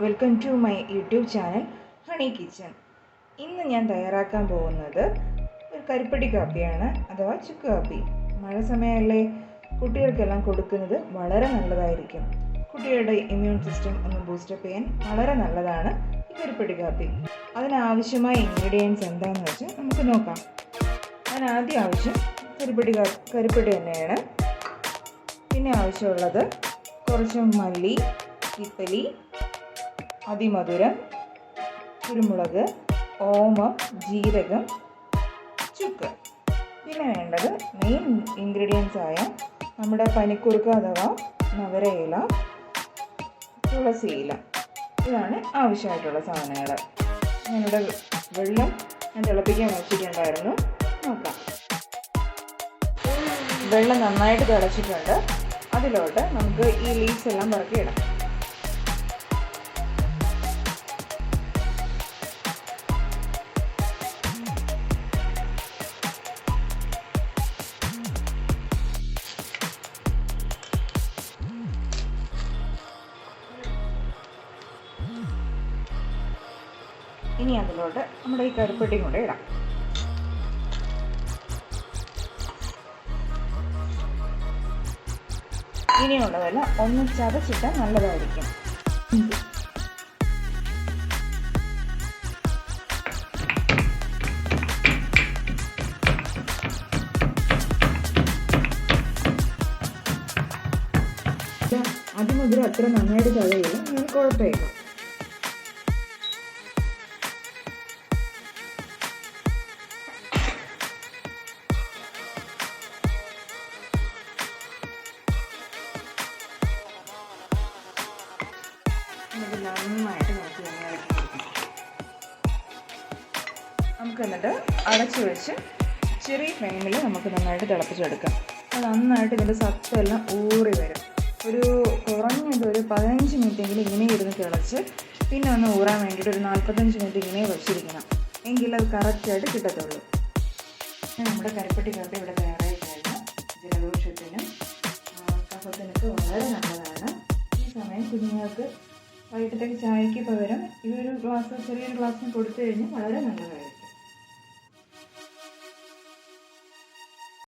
Welcome to my YouTube channel honey kitchen. ഇന്ന് ഞാൻ തയ്യാറാക്കാൻ പോകുന്നത് ഒരു കരിപ്പട്ടി കാപ്പിയാണ്, അഥവാ ചുക്ക് കാപ്പി. മഴ സമയമല്ലേ, കുട്ടികൾക്കെല്ലാം കൊടുക്കുന്നത് വളരെ നല്ലതായിരിക്കും. കുട്ടികളുടെ ഇമ്മ്യൂൺ സിസ്റ്റം ഒന്ന് ബൂസ്റ്റപ്പ് ചെയ്യാൻ വളരെ നല്ലതാണ് ഈ കരിപ്പട്ടി കാപ്പി. അതിനാവശ്യമായ ഇൻഗ്രീഡിയൻസ് എന്താണെന്ന് വെച്ചാൽ നമുക്ക് നോക്കാം. അതിനാദ്യം ആവശ്യം കരിപ്പട്ടി തന്നെയാണ്. പിന്നെ ആവശ്യമുള്ളത് കുറച്ച് മല്ലി, തിപ്പലി, അതിമധുരം, കുരുമുളക്, ഓമം, ജീരകം, ചുക്ക്. പിന്നെ വേണ്ടത് മെയിൻ ഇൻഗ്രീഡിയൻസ് ആയ നമ്മുടെ പനിക്കൂർക്ക അഥവാ നവരയില, തുളസി ഇല. ഇതാണ് ആവശ്യമായിട്ടുള്ള സാധനങ്ങൾ. ഞാനിവിടെ വെള്ളം തിളപ്പിക്കാൻ വെച്ചിട്ടുണ്ടായിരുന്നു. നോക്കാം. വെള്ളം നന്നായിട്ട് തിളച്ചിട്ടുണ്ട്. അതിലോട്ട് നമുക്ക് ഈ ലീവ്സ് എല്ലാം പറക്കിയിടാം. ഇനി അതിലോട്ട് നമ്മുടെ ഈ കരിപ്പട്ടിയും കൂടെ ഇടാം. ഇനിയുള്ളതെല്ലാം ഒന്ന് ചതച്ചിട്ടാൽ നല്ലതായിരിക്കും. അതിമധുരം അത്ര നന്നായിട്ട് ചതയില്ല, ഞാൻ കുഴപ്പമില്ല. നന്നായിട്ട് നമുക്ക് എന്നിട്ട് അടച്ചു വെച്ച് ചെറിയ ഫ്ലെയിമിൽ നമുക്ക് നന്നായിട്ട് തിളപ്പിച്ചെടുക്കാം. അത് നന്നായിട്ട് ഇതിൻ്റെ സത്തെല്ലാം ഊറി വരും. ഒരു കുറഞ്ഞത് ഒരു 15 മിനിറ്റെങ്കിലും ഇങ്ങനെ ഇരുന്ന് തിളച്ച് പിന്നെ ഒന്ന് ഊറാൻ വേണ്ടിയിട്ട് ഒരു 45 മിനിറ്റ് ഇങ്ങനെ വെച്ചിരിക്കണം. എങ്കിൽ അത് കറക്റ്റായിട്ട് കിട്ടത്തുള്ളൂ. നമ്മുടെ കരിപ്പട്ടി കാപ്പി ഇവിടെ തയ്യാറായി കഴിഞ്ഞാൽ ജലദോഷത്തിനും കഫത്തിനൊക്കെ വളരെ നല്ലതാണ്. ഈ സമയം കുഞ്ഞുങ്ങൾക്ക് വൈകിട്ടത്തേക്ക് ചായയ്ക്ക് പകരം ഇതൊരു ഗ്ലാസ്, ചെറിയൊരു ഗ്ലാസ്സിന് കൊടുത്തു കഴിഞ്ഞാൽ വളരെ നല്ലതായിരിക്കും.